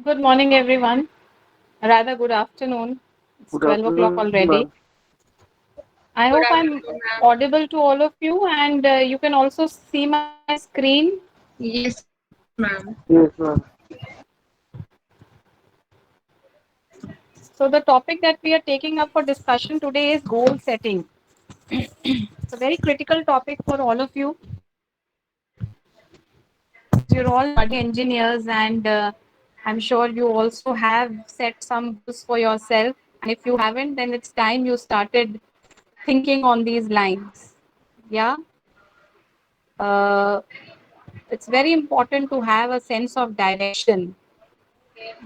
Good morning, everyone. Rather, good afternoon. It's Good 12 o'clock afternoon, ma'am. already. I Good hope I'm afternoon, ma'am. audible to all of you, and you can also see my screen. Yes, ma'am. Yes, ma'am. So, the topic that we are taking up for discussion today is goal setting. It's a very critical topic for all of you because you're all budding engineers, and I'm sure you also have set some goals for yourself. And if you haven't, then it's time you started thinking on these lines. Yeah. Uh, it's very important to have a sense of direction,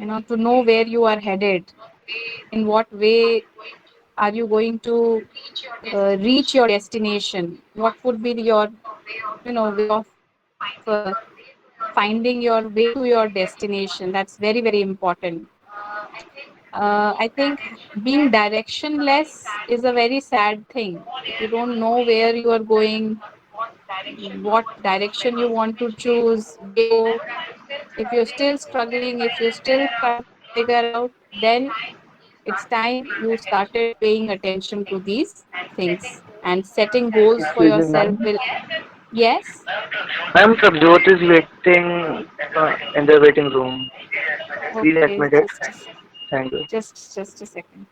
to know where you are headed, in what way are you going to reach your destination, what would be your way of finding your way to your destination. That's very, very important. I think being directionless is a very sad thing. If you don't know where you are going, what direction you want to choose, where to go, if you're still struggling, if you're still trying to figure out, then it's time you started paying attention to these things and setting goals for Excuse me, yourself ma'am. will. Yes. Ma'am, Prabjot is waiting in the waiting room. Please Okay, admit it. Thank you. just a second.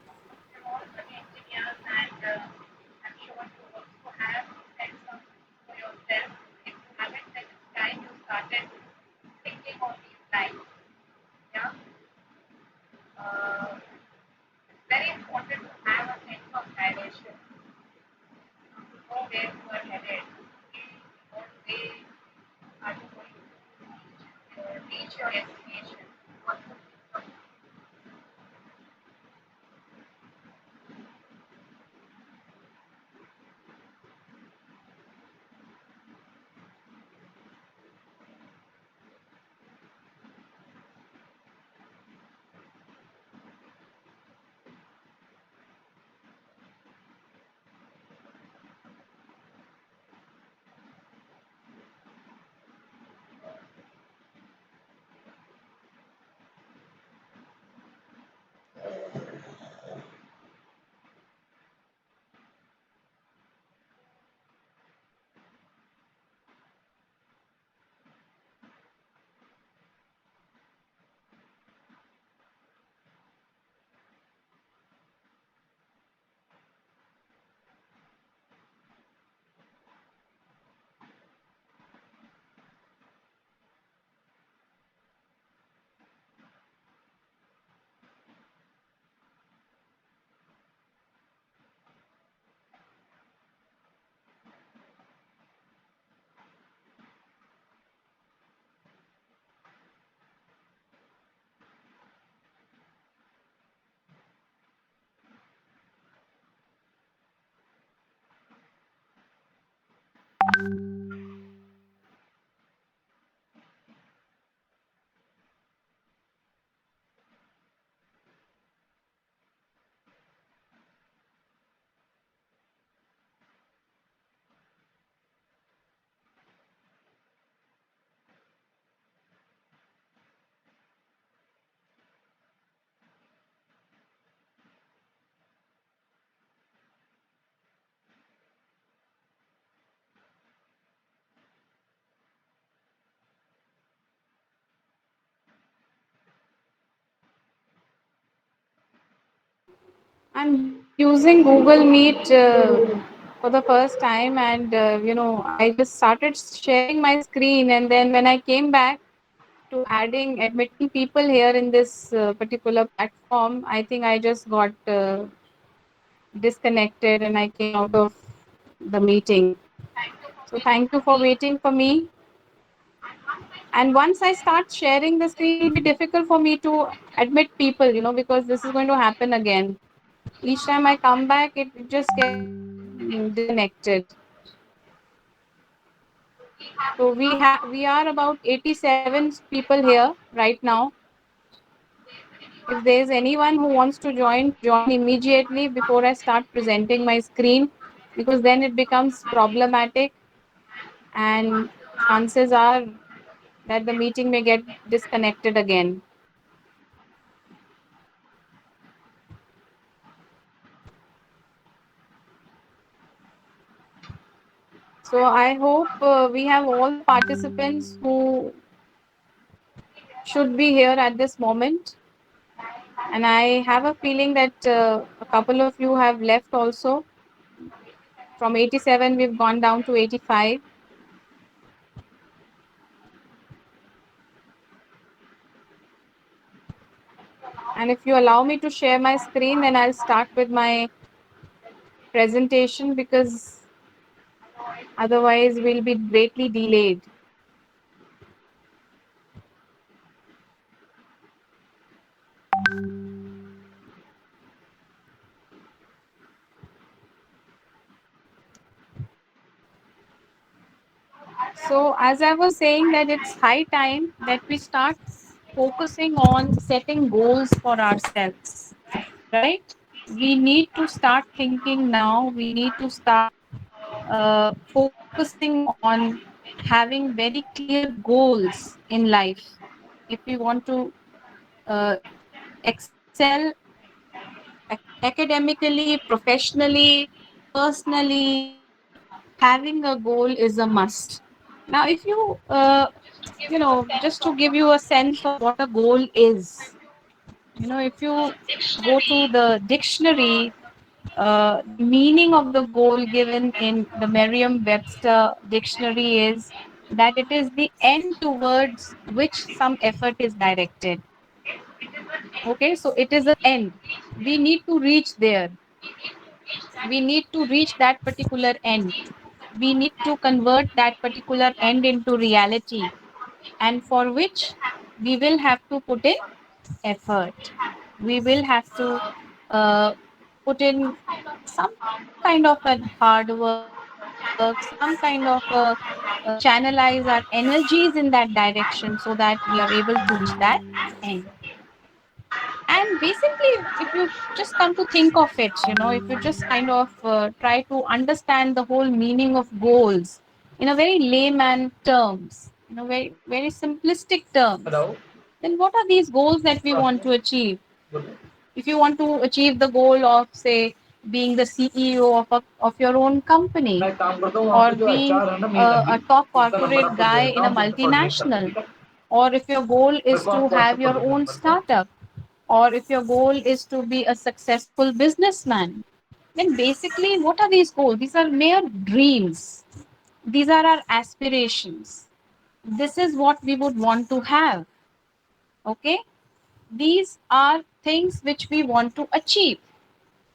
I'm using Google Meet for the first time, and I just started sharing my screen, and then when I came back to admitting people here in this particular platform, I think I just got disconnected and I came out of the meeting. So thank you for waiting for me. And once I start sharing the screen, it'll be difficult for me to admit people, because this is going to happen again. Each time I come back, it just gets disconnected. So we are about 87 people here right now. If there is anyone who wants to join immediately before I start presenting my screen, because then it becomes problematic and chances are that the meeting may get disconnected again. So I hope we have all the participants who should be here at this moment. And I have a feeling that a couple of you have left also. From 87, we've gone down to 85. And if you allow me to share my screen, then I'll start with my presentation because otherwise we'll be greatly delayed. So as I was saying that it's high time that we start focusing on setting goals for ourselves, right? We need to start thinking now. We need to start focusing on having very clear goals in life. If we want to uh, excel academically, professionally, personally, having a goal is a must. Now, if you just to give you a sense of what a goal is, if you go to the dictionary, the meaning of the goal given in the Merriam-Webster dictionary is that it is the end towards which some effort is directed. Okay, so it is an end. We need to reach there. We need to reach that particular end. We need to convert that particular end into reality, and for which we will have to put in effort. We will have to uh, put in some kind of a hard work, some kind of channelize our energies in that direction so that we are able to reach that end. And basically, if you just come to think of it, if you just kind of try to understand the whole meaning of goals in a very layman terms, very very simplistic terms, then what are these goals that we want to achieve? If you want to achieve the goal of, say, being the CEO of your own company, or being a top corporate guy in a multinational, or if your goal is to have your own startup, or if your goal is to be a successful businessman, then basically, what are these goals? These are mere dreams. These are our aspirations. This is what we would want to have. Okay? These are things which we want to achieve.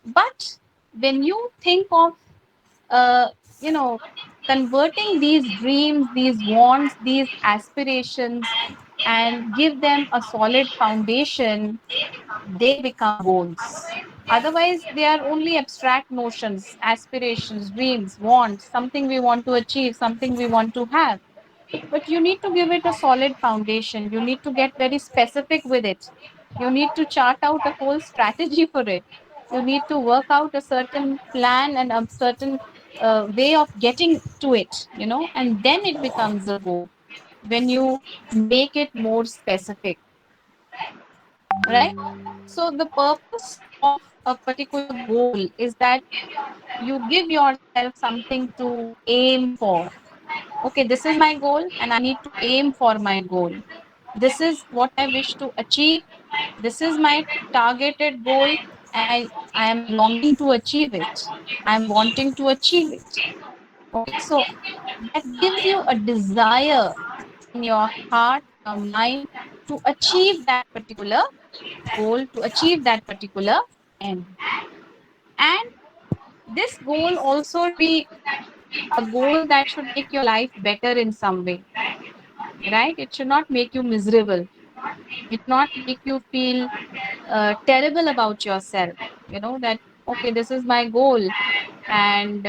But when you think of, uh, you know, converting these dreams, these wants, these aspirations, and give them a solid foundation, they become goals. Otherwise, they are only abstract notions, aspirations, dreams, wants, something we want to achieve, something we want to have. But you need to give it a solid foundation. You need to get very specific with it. You need to chart out a whole strategy for it. You need to work out a certain plan and a certain way of getting to it, and then it becomes a goal when you make it more specific, right? So, the purpose of a particular goal is that you give yourself something to aim for. Okay, this is my goal and I need to aim for my goal. This is what I wish to achieve. This is my targeted goal, and I am longing to achieve it. I am wanting to achieve it. Okay, so that gives you a desire in your heart, in your mind, to achieve that particular goal, to achieve that particular end. And this goal also should be a goal that should make your life better in some way, right? It should not make you miserable. It not make you feel terrible about yourself. That okay, this is my goal, and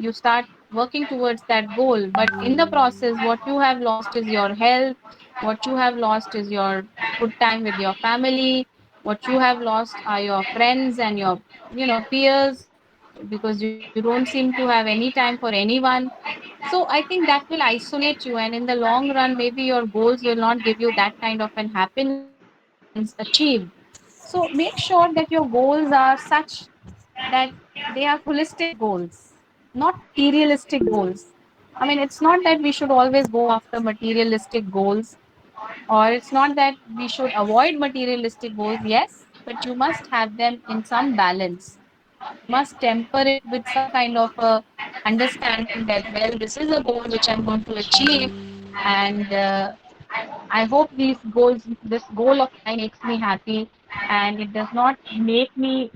you start working towards that goal. But in the process, what you have lost is your health. What you have lost is your good time with your family. What you have lost are your friends and your peers, because you don't seem to have any time for anyone. So I think that will isolate you, and in the long run, maybe your goals will not give you that kind of an happiness achieved. So make sure that your goals are such that they are holistic goals, not materialistic goals. I mean, it's not that we should always go after materialistic goals, or it's not that we should avoid materialistic goals, yes, but you must have them in some balance. You must temper it with some kind of a understanding that, well, this is a goal which I'm going to achieve, and I hope this goal of mine makes me happy, and it does not make me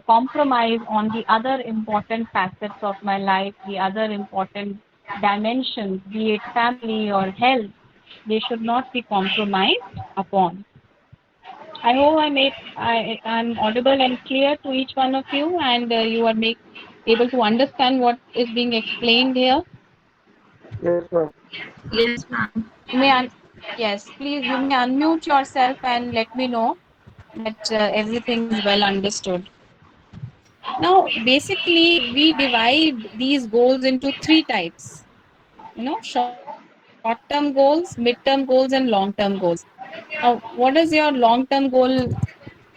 compromise on the other important facets of my life, the other important dimensions, be it family or health. They should not be compromised upon. I hope I'm audible and clear to each one of you, and you are able to understand what is being explained here. Yes, ma'am. Yes, ma'am. You may yes, please, you may unmute yourself and let me know that everything is well understood. Now, basically, we divide these goals into three types. Short-term goals, mid-term goals, and long-term goals. Now, what is your long-term goal?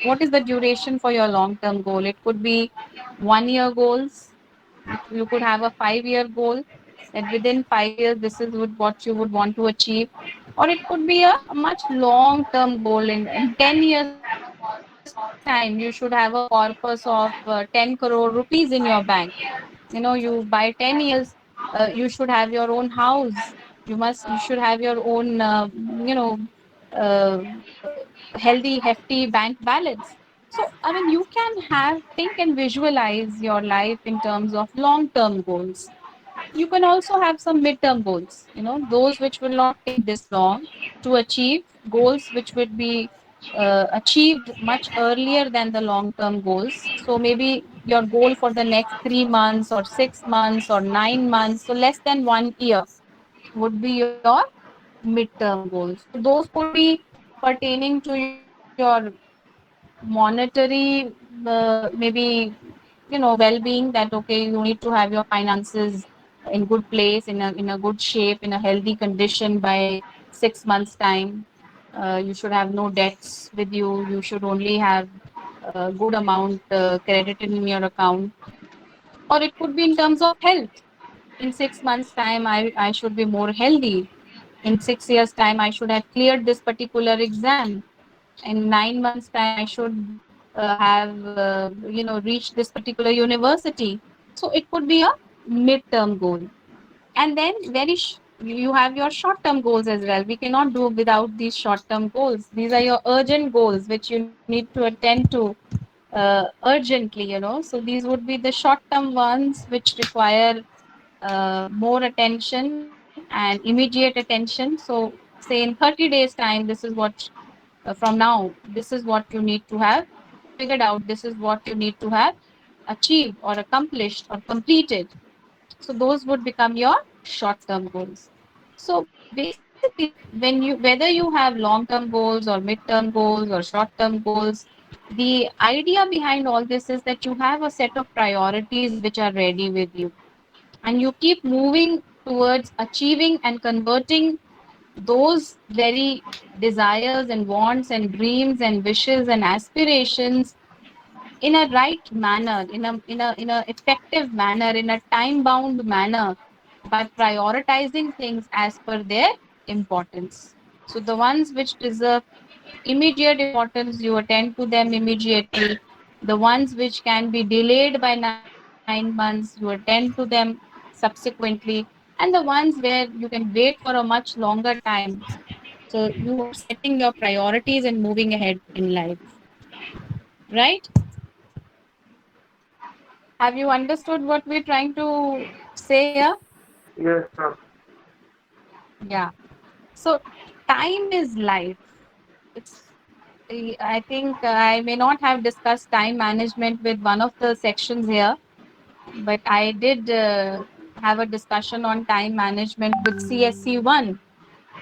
What is the duration for your long-term goal? It could be 1 year goals. You could have a 5 year goal that within 5 years this is what you would want to achieve, or it could be a much long-term goal. In 10 years time you should have a corpus of 10 crore rupees in your bank. You by 10 years you should have your own house. You should have your own healthy hefty bank balance. So I mean, you can think and visualize your life in terms of long term goals. You can also have some midterm goals, those which will not take this long to achieve, goals which would be achieved much earlier than the long term goals. So maybe your goal for the next 3 months or 6 months or 9 months, so less than 1 year, would be your midterm goals. So those could be pertaining to your monetary, maybe well-being, that okay, you need to have your finances in good place, in a good shape, in a healthy condition by 6 months time. You should have no debts with you. You should only have a good amount credited in your account. Or it could be in terms of health. In 6 months time I should be more healthy. In 6 years time I should have cleared this particular exam. In 9 months time I should have reached this particular university. So it could be a midterm goal. And then you have your short term goals as well. We cannot do without these short term goals. These are your urgent goals which you need to attend to urgently. So these would be the short term ones which require more attention and immediate attention. So say in 30 days time, this is what from now, this is what you need to have figured out, this is what you need to have achieved or accomplished or completed. So those would become your short term goals. So basically, whether you have long term goals or mid term goals or short term goals, the idea behind all this is that you have a set of priorities which are ready with you, and you keep moving towards achieving and converting those very desires and wants and dreams and wishes and aspirations in a right manner, in a effective manner, in a time bound manner, by prioritizing things as per their importance. So the ones which deserve immediate importance, you attend to them immediately. The ones which can be delayed by 9 months, you attend to them subsequently. And the ones where you can wait for a much longer time. So you are setting your priorities and moving ahead in life, right? Have you understood what we're trying to say here? Yes, ma'am. Yeah. So time is life. It's I think I may not have discussed time management with one of the sections here, but I did have a discussion on time management with CSC1.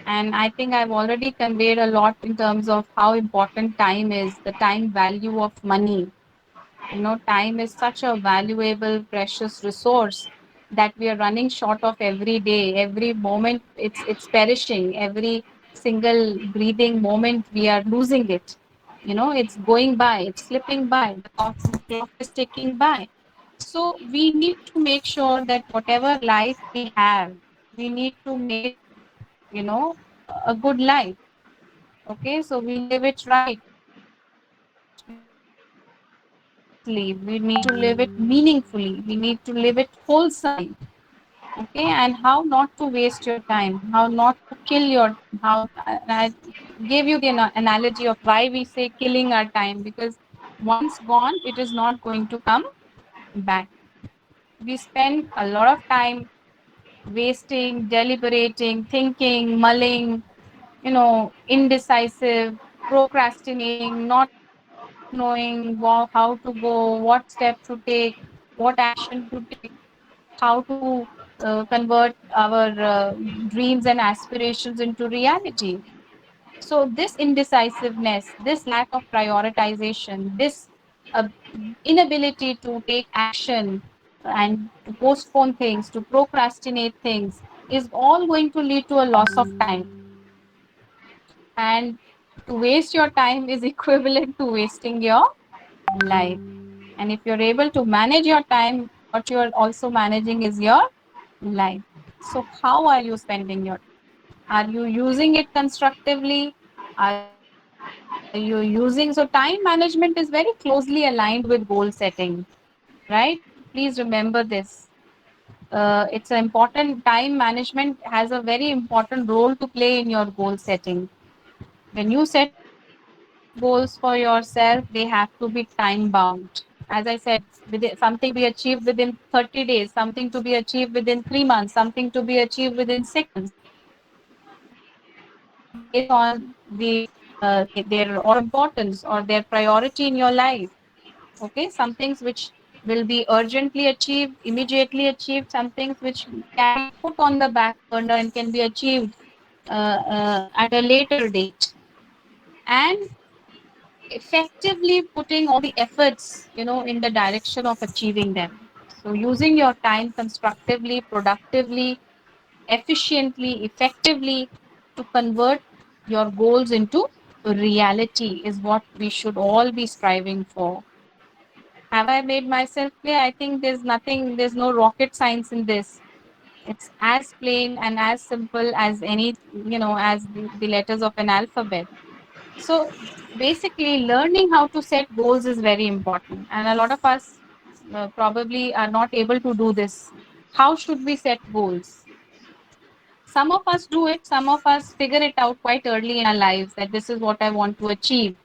And I think I've already conveyed a lot in terms of how important time is, the time value of money. Time is such a valuable, precious resource that we are running short of every day. Every moment, it's perishing. Every single breathing moment, we are losing it. It's going by, it's slipping by. The clock is ticking by. So we need to make sure that whatever life we have, we need to make it, you know, a good life. Okay, so we live it right, we live it consciously, we need to live it meaningfully, we need to live it wholesomely. Okay, and how not to waste your time, how not to kill your time, how I gave you the analogy of why we say killing our time, because once gone, it is not going to come back. We spend a lot of time wasting, deliberating, thinking, mulling, indecisive, procrastinating, not knowing how to go, what step to take, what action to take, how to convert our dreams and aspirations into reality. So, this indecisiveness, this lack of prioritization, this uh, inability to take action and to postpone things, to procrastinate things, is all going to lead to a loss of time. And to waste your time is equivalent to wasting your life. And if you're able to manage your time, what you're also managing is your life. So, how are you spending your time? Are you using it constructively? Are you using so time management is very closely aligned with goal setting, right? Please remember this. It's an important time management has a very important role to play in your goal setting. When you set goals for yourself, they have to be time bound. As I said, something to be achieved within 30 days, something to be achieved within 3 months, something to be achieved within 6 months, based on their importance or their priority in your life. Okay, some things which will be urgently achieved, immediately achieved, some things which can be put on the back burner and can be achieved at a later date. And effectively putting all the efforts, in the direction of achieving them. So using your time constructively, productively, efficiently, effectively to convert your goals into reality is what we should all be striving for. Have I made myself clear? I think there's no rocket science in this. It's as plain and as simple as as the letters of an alphabet. So basically, learning how to set goals is very important, and a lot of us probably are not able to do this. How should we set goals? Some of us do it, some of us figure it out quite early in our lives that this is what I want to achieve,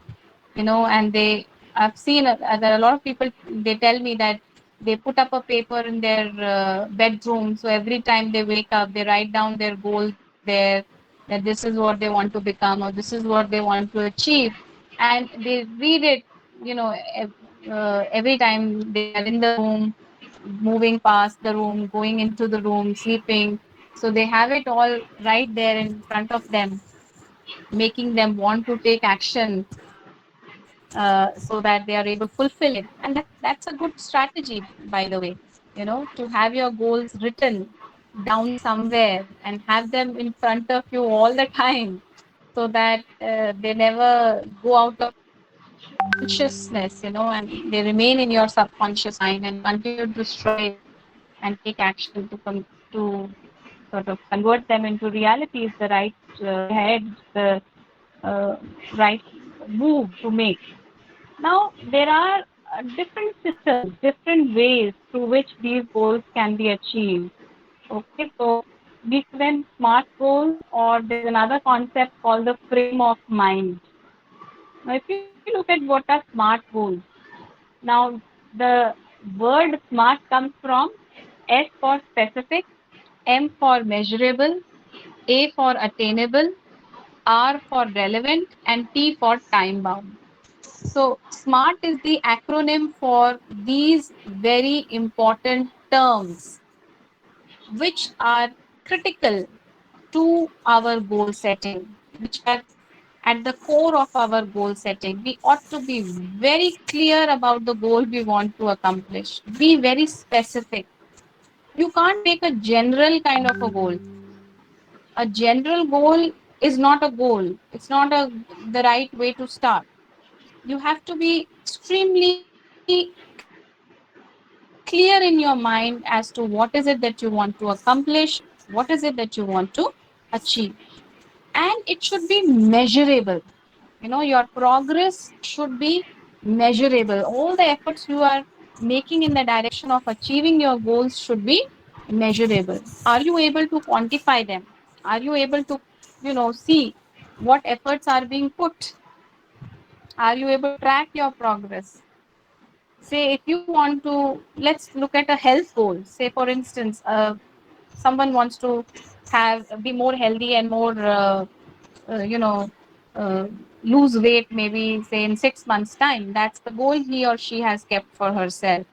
and I've seen there are a lot of people, they tell me that they put up a paper in their bedroom, so every time they wake up they write down their goals there, that this is what they want to become or this is what they want to achieve, and they read it, every time they are in the room, moving past the room, going into the room, sleeping. So they have it all right there in front of them, making them want to take action, so that they are able to fulfill it. And that's a good strategy, by the way, to have your goals written down somewhere and have them in front of you all the time, so that they never go out of your consciousness, and they remain in your subconscious mind and continue to strive and take action to sort of convert them into reality is the right way ahead, the uh, right move to make. Now, there are different systems, different ways through which these goals can be achieved. Okay, so we call them SMART goals, or there's another concept called the frame of mind. Now, if you look at what are SMART goals, now the word SMART comes from S for specific, M for measurable, A for attainable, R for relevant, and T for time bound. So, SMART is the acronym for these very important terms, which are critical to our goal setting, which are at the core of our goal setting. We ought to be very clear about the goal we want to accomplish, be very specific. You can't make a general kind of a goal. A general goal is not a goal, it's not the right way to start. You have to be extremely clear in your mind as to what is it that you want to accomplish, What is it that you want to achieve? And it should be measurable. Your progress should be measurable. All the efforts you are making in the direction of achieving your goals should be measurable. Are you able to quantify them? Are you able to see what efforts are being put? Are you able to track your progress? Say if you want to, let's look at a health goal. Say for instance, someone wants to have be more healthy and more uh, you know uh, lose weight, maybe say in 6 months time. That's the goal he or she has kept for herself,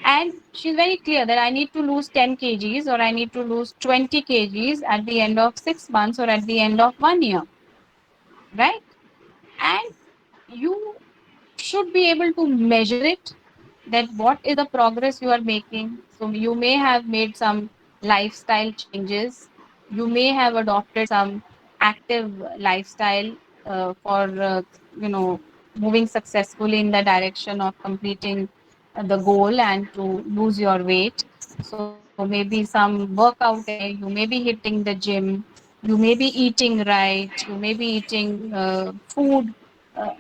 and she's very clear that I need to lose 10 kgs or I need to lose 20 kgs at the end of 6 months or at the end of 1 year, right? And you should be able to measure it, that what is the progress you are making. So you may have made some lifestyle changes, you may have adopted some active lifestyle for you know moving successfully in the direction of completing the goal and to lose your weight. So maybe some workout every day, you may be hitting the gym, you may be eating right, you may be eating food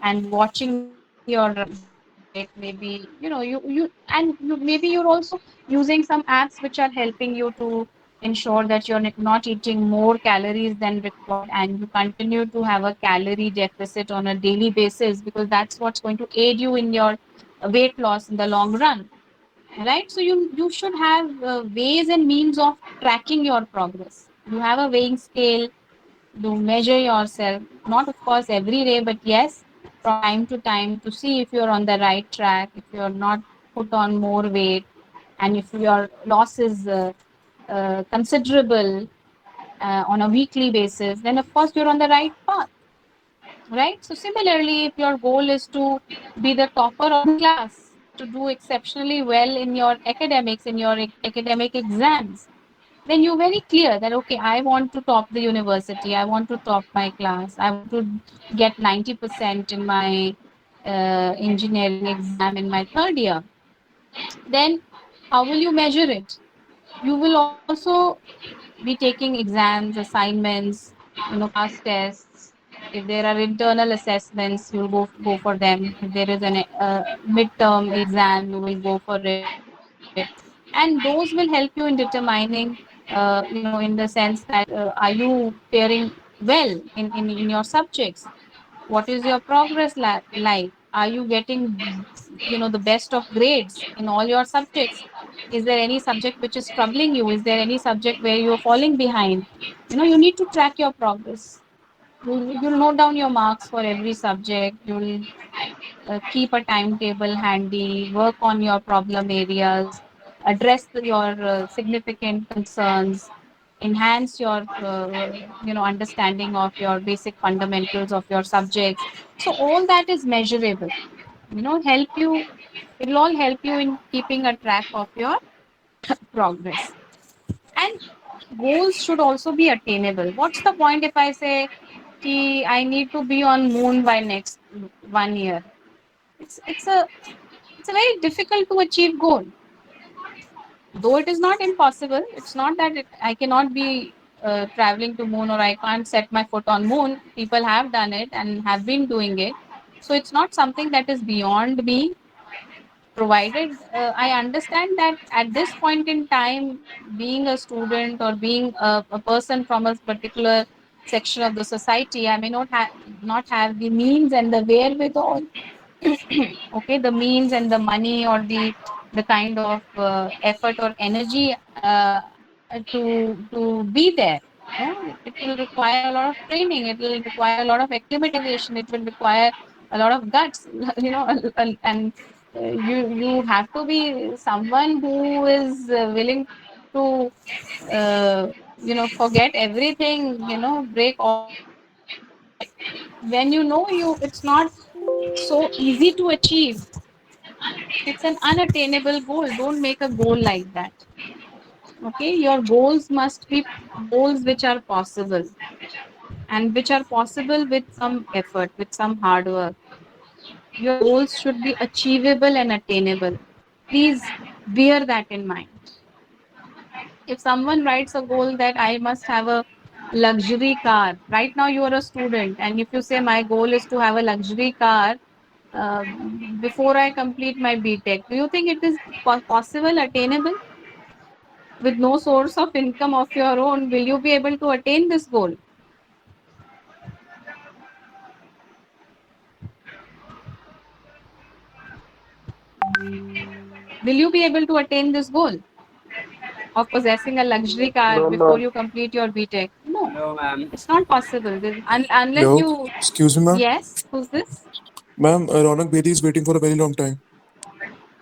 and watching your diet. Maybe maybe you're also using some apps which are helping you to ensure that you're not eating more calories than required, and you continue to have a calorie deficit on a daily basis, because that's what's going to aid you in your weight loss in the long run, right? So you should have ways and means of tracking your progress. You have a weighing scale to measure yourself, not of course every day, but yes, from time to time, to see if you're on the right track, if you're not put on more weight, and if your loss is considerable on a weekly basis, then of course you're on the right path, right? So similarly, if your goal is to be the topper of the class, to do exceptionally well in your academics, in your academic exams, then you're very clear that okay, I want to top the university, I want to top my class, I want to get 90% in my engineering exam in my third year. Then how will you measure it? You will also be taking exams, assignments, class tests. If there are internal assessments, you'll go for them. If there is an midterm exam, you will go for it, and those will help you in determining, in the sense that are you faring well in your subjects? What is your progress like? Are you getting the best of grades in all your subjects? Is there any subject which is troubling you? Is there any subject where you're falling behind? You need to track your progress. You'll note down your marks for every subject. You'll keep a timetable handy, work on your problem areas, address your significant concerns, enhance your understanding of your basic fundamentals of your subjects. So all that is measurable. Help you. It will all help you in keeping a track of your progress. And goals should also be attainable. What's the point if I say, I need to be on moon by next 1 year? It's a very difficult to achieve goal, though it is not impossible. It's not that I cannot be traveling to moon, or I can't set my foot on moon. People have done it and have been doing it, so it's not something that is beyond me, provided I understand that at this point in time, being a student or being a person from a particular section of the society, I may not have the means and the wherewithal, okay, the means and the money, or the kind of effort or energy to be there. It will require a lot of training, it will require a lot of acclimatization, it will require a lot of guts, and you have to be someone who is willing to forget everything, break all the rules, when it's not so easy to achieve. It's an unattainable goal. Don't make a goal like that. Okay, your goals must be goals which are possible, and which are possible with some effort, with some hard work. Your goals should be achievable and attainable. Please bear that in mind. If someone writes a goal that I must have a luxury car, right now you are a student, and if you say my goal is to have a luxury car uh, before I complete my BTech, do you think it is possible, attainable? With no source of income of your own, will you be able to attain this goal? Will you be able to attain this goal of possessing a luxury car No, before ma'am. you complete your BTech? No, it's not possible. Unless Hello, you. excuse me, ma'am. Yes, who's this? Ma'am, Ronak Bedi is waiting for a very long time.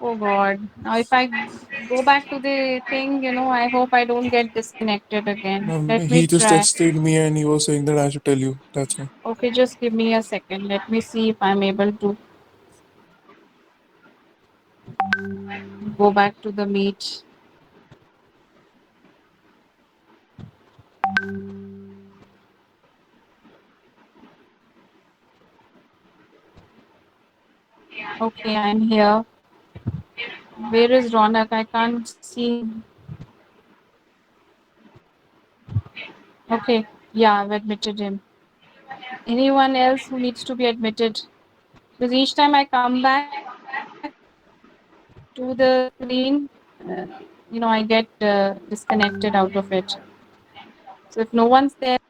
Oh God. Now, if I go back to the thing, I hope I don't get disconnected again. Ma'am, Let me he just try. texted me and he was saying that I should tell you. That's why. Okay, just give me a second. Let me see if I'm able to go back to the meet. Okay, I'm here. Where is Ronak? I can't see. Okay, yeah, I've admitted him. Anyone else who needs to be admitted? Because each time I come back to the screen, I get disconnected out of it. So if no one's there, I will just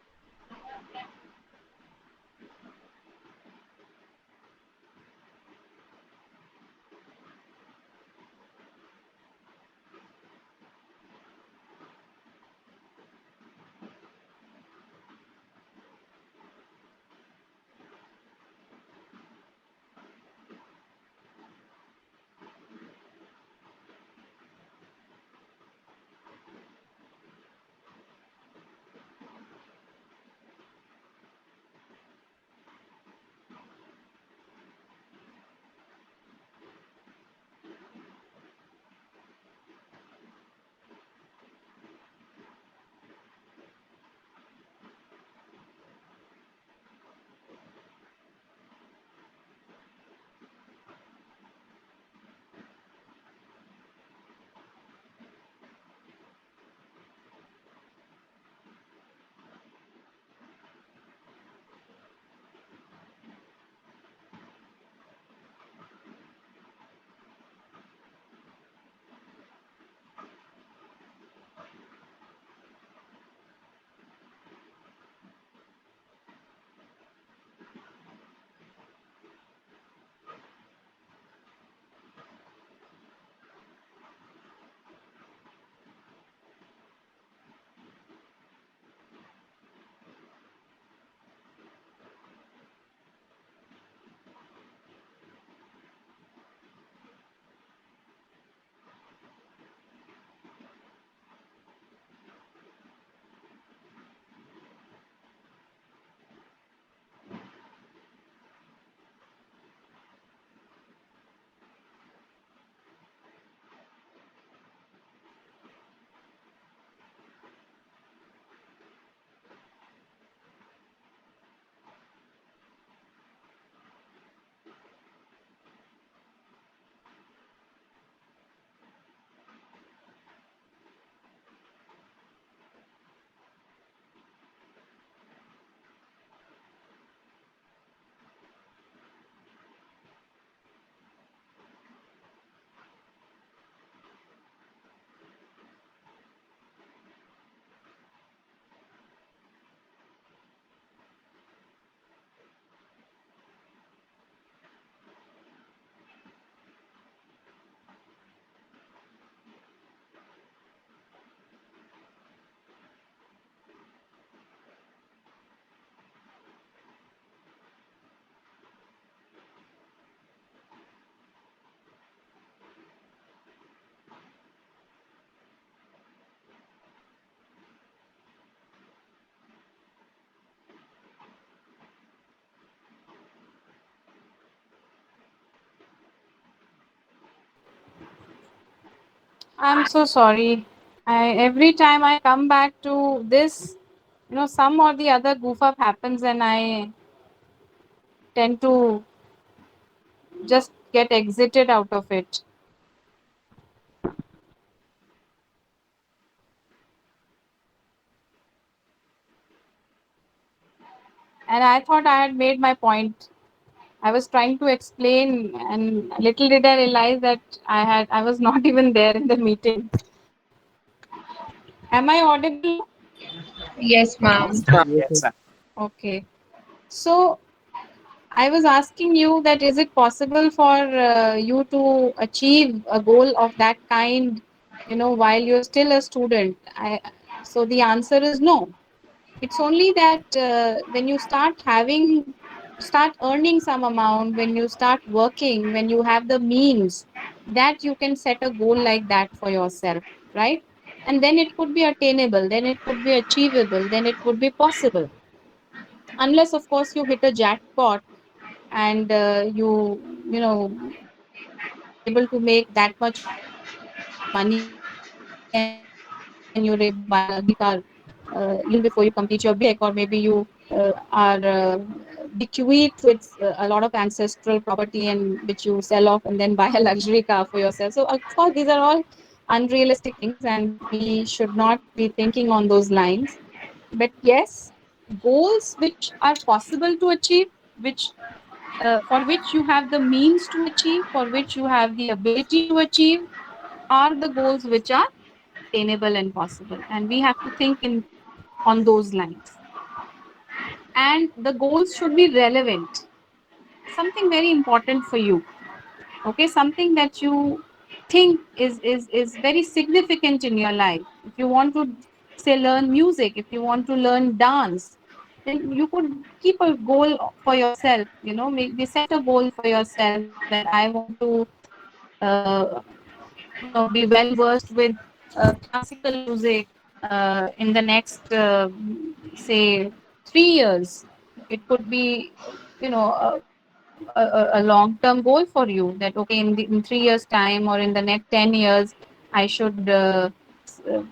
go back to the meet. I'm so sorry. Every time I come back to this, some or the other goof up happens, and I tend to just get exited out of it. And I thought I had made my point. I was trying to explain, and little did I realize that I was not even there in the meeting. Am I audible now? Yes, Yes, ma'am. ma'am. Yes, ma'am. Okay. So I was asking you that is it possible for you to achieve a goal of that kind, while you're still a student? So the answer is no. It's only that when you start earning some amount, when you start working, when you have the means, that you can set a goal like that for yourself, right? And then it could be attainable, then it could be achievable, then it would be possible. Unless, of course, you hit a jackpot and you are able to make that much money and you're able to buy a luxury car even before you complete your BTech, or maybe you are bequeathed with a lot of ancestral property and which you sell off and then buy a luxury car for yourself. So of course these are all unrealistic things and we should not be thinking on those lines. But yes, goals which are possible to achieve, which for which you have the means to achieve, for which you have the ability to achieve, are the goals which are attainable and possible. And we have to think in on those lines. And the goals should be relevant, something very important for you. Okay, something that you think is very significant in your life. If you want to say learn music, if you want to learn dance, then you could keep a goal for yourself, maybe set a goal for yourself that I want to uh, be well versed with classical music in the next say 3 years. It could be a long term goal for you, that okay, in 3 years time or in the next 10 years I should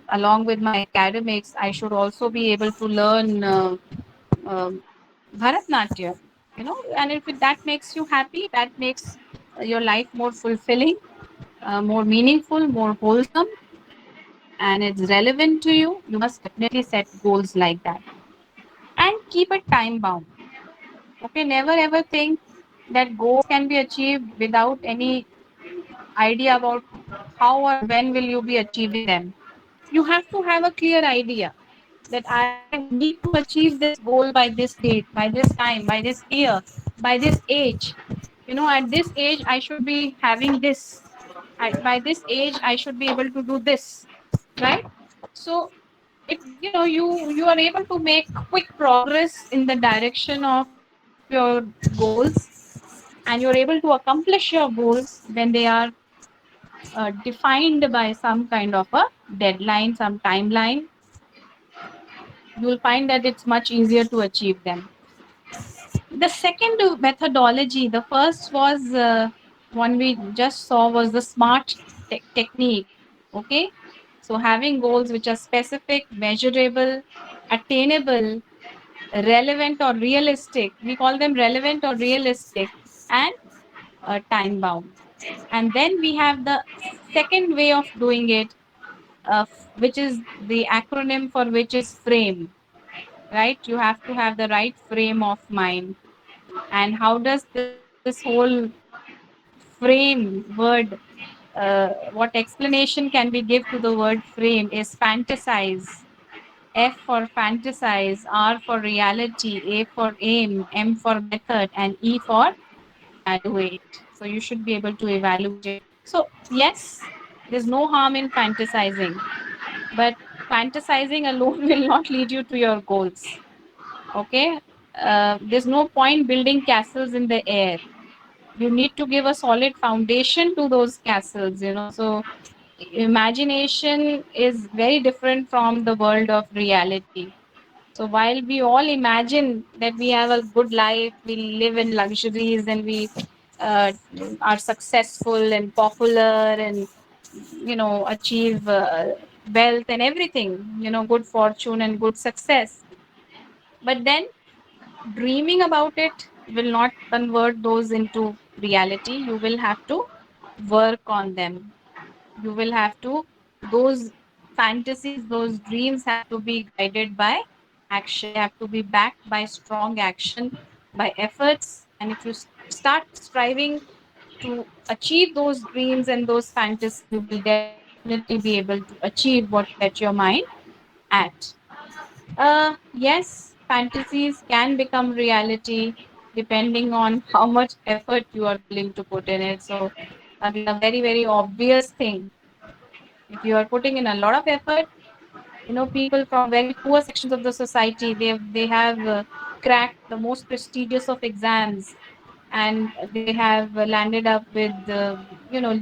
along with my academics I should also be able to learn Bharatnatyam, and if that makes you happy, that makes your life more fulfilling, more meaningful, more wholesome, and it's relevant to you, you must definitely set goals like that. And keep it time bound. Okay, never ever think that goals can be achieved without any idea about how or when will you be achieving them. You have to have a clear idea that I need to achieve this goal by this date, by this time, by this year, by this age. At this age I should be having this. By this age I should be able to do this, right? So it you are able to make quick progress in the direction of your goals, and you're able to accomplish your goals when they are defined by some kind of a deadline, some timeline. You'll find that it's much easier to achieve them. The second methodology, the first was one we just saw was the smart technique. Okay, so having goals which are specific, measurable, attainable, relevant or realistic. We call them relevant or realistic, and time bound. And then we have the second way of doing it, which is the acronym for which is frame, right? You have to have the right frame of mind. And how does this whole frame word, what explanation can we give to the word frame is fantasize. F for fantasize, R for reality, A for aim, M for method, and E for evaluate. So you should be able to evaluate it. So, yes, there's no harm in fantasizing, but fantasizing alone will not lead you to your goals. Okay? There's no point building castles in the air. You need to give a solid foundation to those castles, So, imagination is very different from the world of reality. So while we all imagine that we have a good life, we live in luxuries, and we uh, are successful and popular, and achieve wealth and everything, good fortune and good success. But then dreaming about it will not convert those into reality. You will have to work on them. You will have to, those fantasies, those dreams have to be guided by action. They have to be backed by strong action, by efforts. And if you start striving to achieve those dreams and those fantasies, you will definitely be able to achieve what you set your mind at. Yes, fantasies can become reality depending on how much effort you are willing to put in it. So, again, a very, very obvious thing. If you are putting in a lot of effort, people from very poor sections of the society, they have cracked the most prestigious of exams, and they have landed up with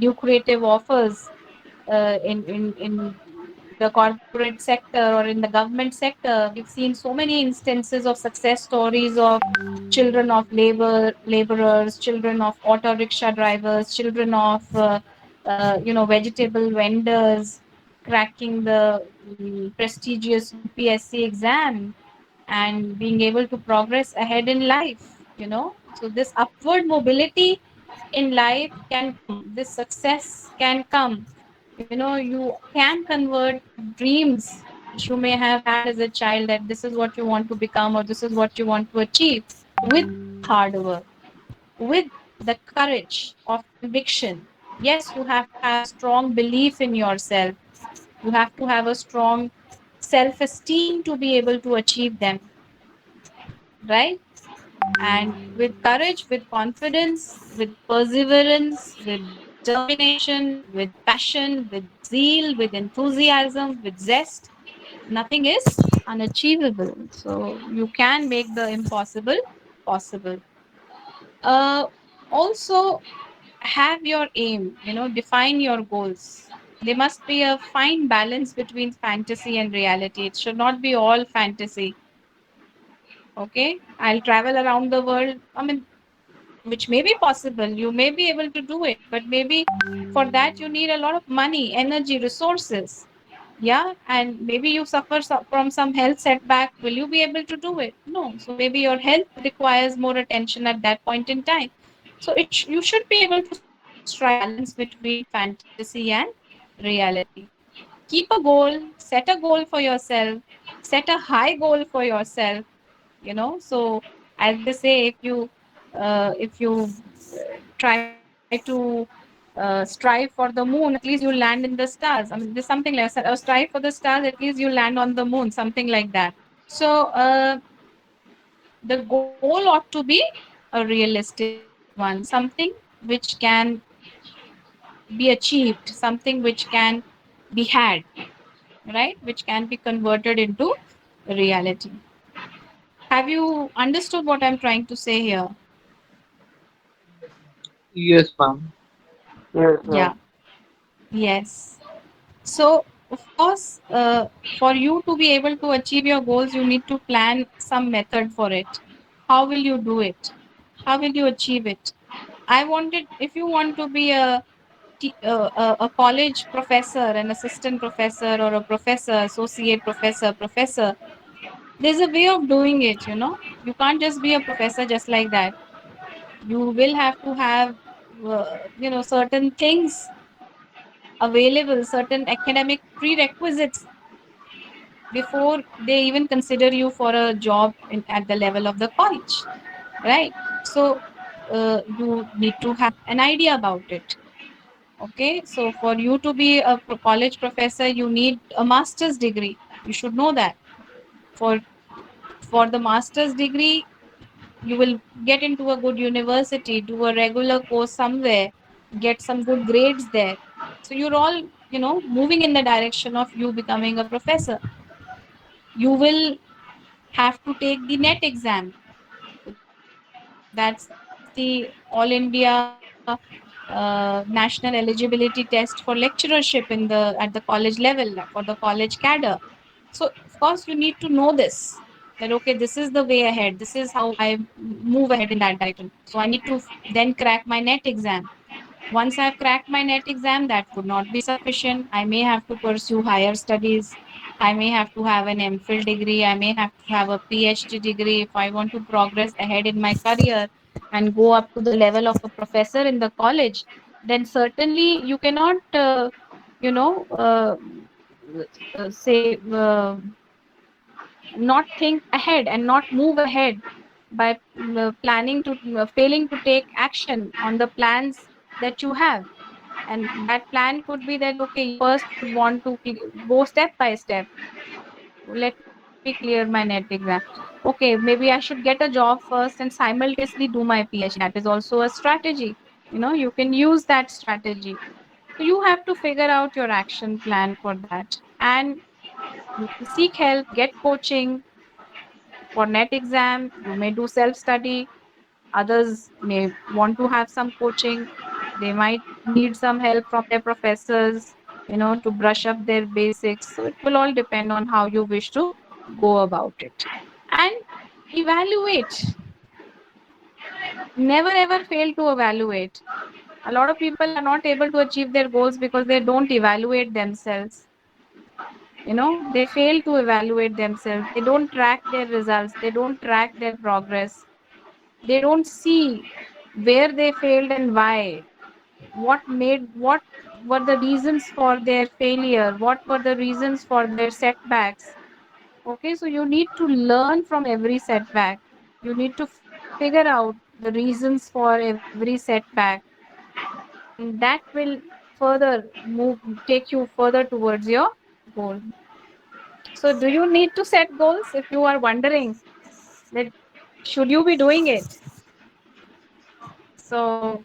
lucrative offers in the corporate sector or in the government sector. We've seen so many instances of success stories of children of laborers, children of auto rickshaw drivers, children of vegetable vendors cracking the prestigious UPSC exam and being able to progress ahead in life. So this upward mobility in life can come, this success can come. You can convert dreams which you may have had as a child, that this is what you want to become or this is what you want to achieve, with hard work, with the courage of conviction. Yes, you have to have strong belief in yourself, you have to have a strong self esteem to be able to achieve them, right? And with courage, with confidence, with perseverance, with determination, with passion, with zeal, with enthusiasm, with zest, nothing is unachievable. So you can make the impossible possible. Uh, Also, have your aim, define your goals. There must be a fine balance between fantasy and reality. It should not be all fantasy. Okay, I'll travel around the world. I mean, which may be possible, you may be able to do it, but maybe for that you need a lot of money, energy, resources. Yeah, and maybe you suffer from some health setback. Will you be able to do it? No. So maybe your health requires more attention at that point in time. So you should be able to strike a balance between fantasy and reality. Keep a goal, set a goal for yourself, set a high goal for yourself. So as they say, if you try to strive for the moon, at least you'll land in the stars. I mean, there's something like that. Or strive for the stars, at least you land on the moon, something like that. So the goal ought to be a realistic one, something which can be achieved, something which can be had, right, which can be converted into reality. Have you understood what I'm trying to say here? Yes, ma'am. Yes, Yeah. Yes. So, of course, for you to be able to achieve your goals, you need to plan some method for it. How will you do it? How will you achieve it? If you want to be a college professor, an assistant professor, or a professor, associate professor, professor, there's a way of doing it. You can't just be a professor just like that. You will have to have, certain things available, certain academic prerequisites before they even consider you for a job at the level of the college, right? So you need to have an idea about it. Okay, so for you to be a college professor, you need a master's degree. You should know that. For for the master's degree, you will get into a good university, do a regular course somewhere, get some good grades there. So you're all, moving in the direction of you becoming a professor. You will have to take the net exam. That's the all India national eligibility test for lecturership at the college level, for the college cadre. So of course you need to know this, that okay, this is the way ahead, this is how I move ahead in that direction. So I need to then crack my net exam. Once I've cracked my net exam, that would not be sufficient. I may have to pursue higher studies. I may have to have an MPhil degree. I may have to have a PhD degree if I want to progress ahead in my career and go up to the level of a professor in the college. Then certainly you cannot, you know, say not think ahead and not move ahead by planning to failing to take action on the plans that you have. And that plan could be that, okay, you first would want to go step by step. Let me clear my net exam. Okay, maybe I should get a job first and simultaneously do my PhD. That is also a strategy. You can use that strategy. So you have to figure out your action plan for that. And you can seek help, get coaching for net exam. You may do self study. Others may want to have some coaching. They might need some help from their professors, to brush up their basics. So it will all depend on how you wish to go about it. And evaluate. Never ever fail to evaluate. A lot of people are not able to achieve their goals because they don't evaluate themselves. They fail to evaluate themselves. They don't track their results. They don't track their progress. They don't see where they failed and why. What were the reasons for their failure? What were the reasons for their setbacks? Okay, so you need to learn from every setback. You need to figure out the reasons for every setback, and that will further take you further towards your goal. So do you need to set goals? If you are wondering that should you be doing it, so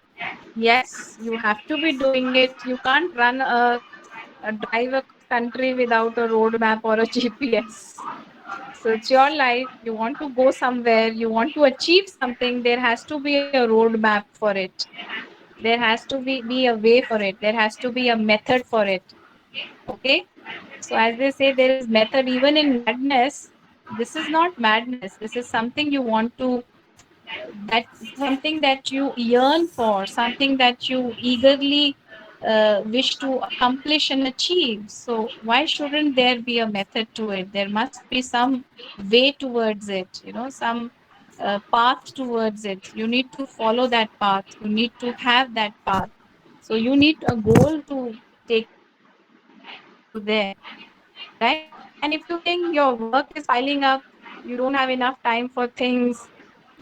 yes, you have to be doing it. You can't drive a country without a roadmap or a GPS. So it's your life. You want to go somewhere, you want to achieve something, there has to be a roadmap for it. There has to be a way for it. There has to be a method for it. Okay. So as they say, there is method even in madness. This is not madness. This is something you want to, that's something that you yearn for, something that you eagerly wish to accomplish and achieve. So why shouldn't there be a method to it? There must be some way towards it, some path towards it. You need to follow that path. You need to have that path. So you need a goal to take you there, right? And if you think your work is piling up, you don't have enough time for things,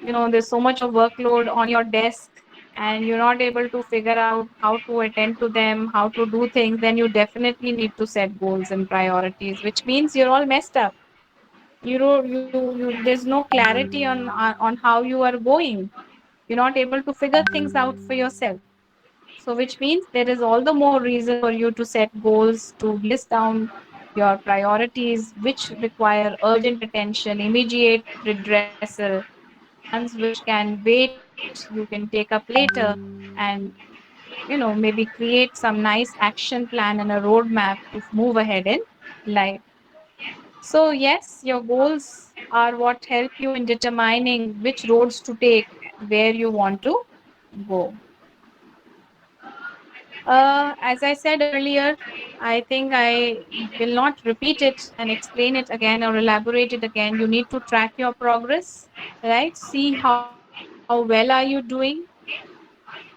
there's so much of workload on your desk, and you're not able to figure out how to attend to them, how to do things, then you definitely need to set goals and priorities, which means you're all messed up. There's no clarity on how you are going. You're not able to figure things out for yourself. So which means there is all the more reason for you to set goals, to list down your priorities which require urgent attention, immediate redressal, ones which can wait, you can take up later, and maybe create some nice action plan and a roadmap to move ahead in life. So yes, your goals are what help you in determining which roads to take, where you want to go. As I said earlier, I think I will not repeat it and explain it again or elaborate it again. You need to track your progress, right? See how well are you doing.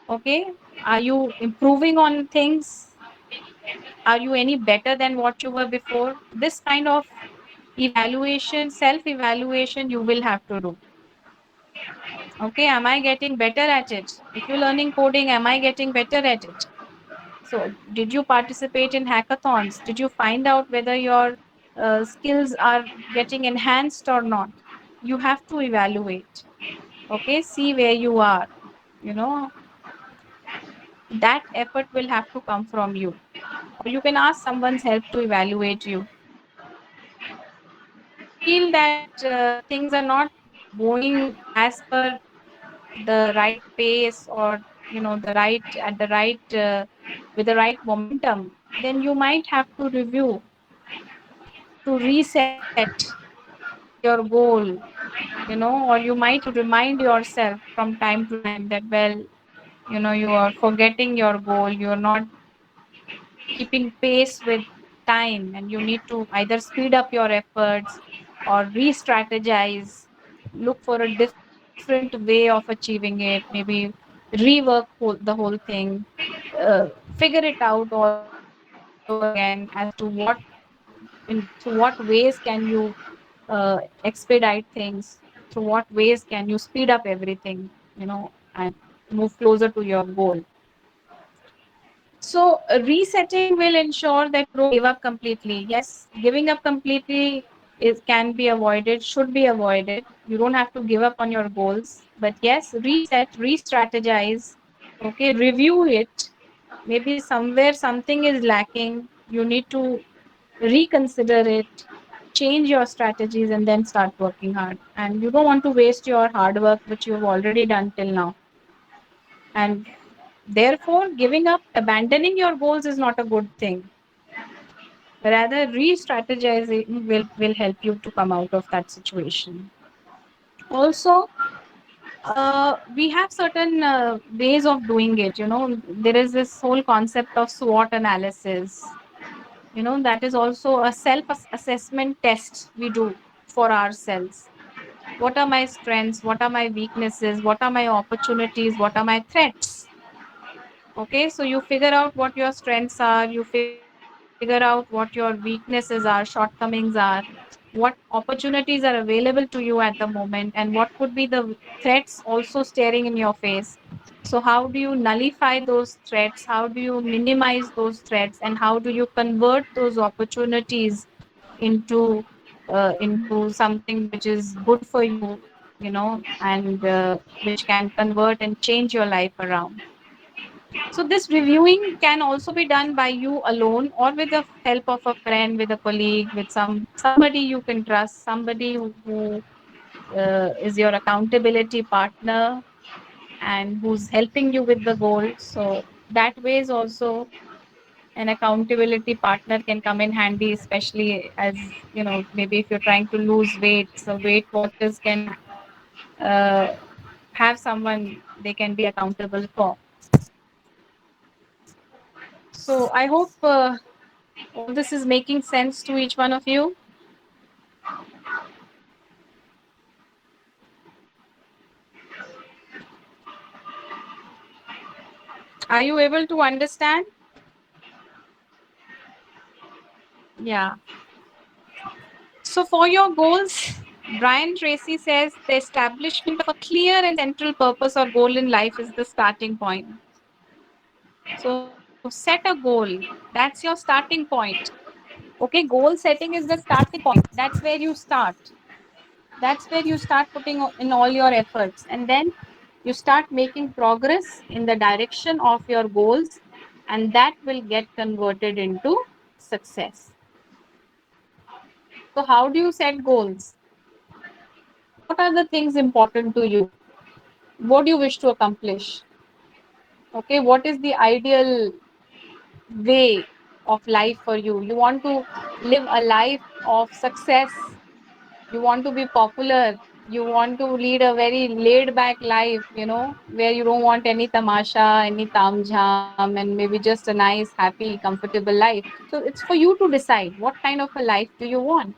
Okay, are you improving on things? Are you any better than what you were before? This kind of evaluation, self evaluation, you will have to do. Okay, am I getting better at it? If you're learning coding, am I getting better at it? So, did you participate in hackathons? Did you find out whether your skills are getting enhanced or not? You have to evaluate. Okay, see where you are. You know, that effort will have to come from you. Or you can ask someone's help to evaluate you. If you feel that things are not going as per the right pace, or the right at the right with the right momentum, then you might have to review, to reset your goal, or you might have to remind yourself from time to time that, well, you are forgetting your goal, you are not keeping pace with time, and you need to either speed up your efforts or re-strategize, look for a different way of achieving it, maybe rework the whole thing, uh, figure it out all over again as to what ways can you expedite things? Through what ways can you speed up everything, and move closer to your goal? So, resetting will ensure that you don't give up completely. Yes, giving up completely can be avoided, should be avoided. You don't have to give up on your goals, but yes, reset, re-strategize, okay, review it. Maybe somewhere something is lacking. You need to reconsider it, change your strategies, and then start working hard. And you don't want to waste your hard work, which you've already done till now. And therefore, giving up, abandoning your goals is not a good thing. Rather, re-strategizing will help you to come out of that situation. Also, we have certain ways of doing it. There is this whole concept of SWOT analysis. That is also a self-assessment test we do for ourselves. What are my strengths? What are my weaknesses? What are my opportunities? What are my threats? Okay, so you figure out what your strengths are, you figure out what your weaknesses are, shortcomings are, what opportunities are available to you at the moment, and what could be the threats also staring in your face. So, how do you nullify those threats? How do you minimize those threats? And how do you convert those opportunities into something which is good for you, and which can convert and change your life around? So this reviewing can also be done by you alone or with the help of a friend, with a colleague, with somebody you can trust, somebody who is your accountability partner and who's helping you with the goal. So that way is also an accountability partner can come in handy, especially as maybe if you're trying to lose weight. So Weight Watchers can uh, have someone they can be accountable for. So I hope all this is making sense to each one of you. Are you able to understand? Yeah. So for your goals, Brian Tracy says the establishment of a clear and central purpose or goal in life is the starting point. So set a goal. That's your starting point. Okay, goal setting is the starting point. That's where you start. That's where you start putting in all your efforts. And then you start making progress in the direction of your goals, and that will get converted into success. So, how do you set goals? What are the things important to you? What do you wish to accomplish? Okay, what is the ideal way of life for you? You want to live a life of success, you want to be popular, you want to lead a very laid back life, where you don't want any tamasha, any tam jham, and maybe just a nice, happy, comfortable life. So it's for you to decide what kind of a life do you want.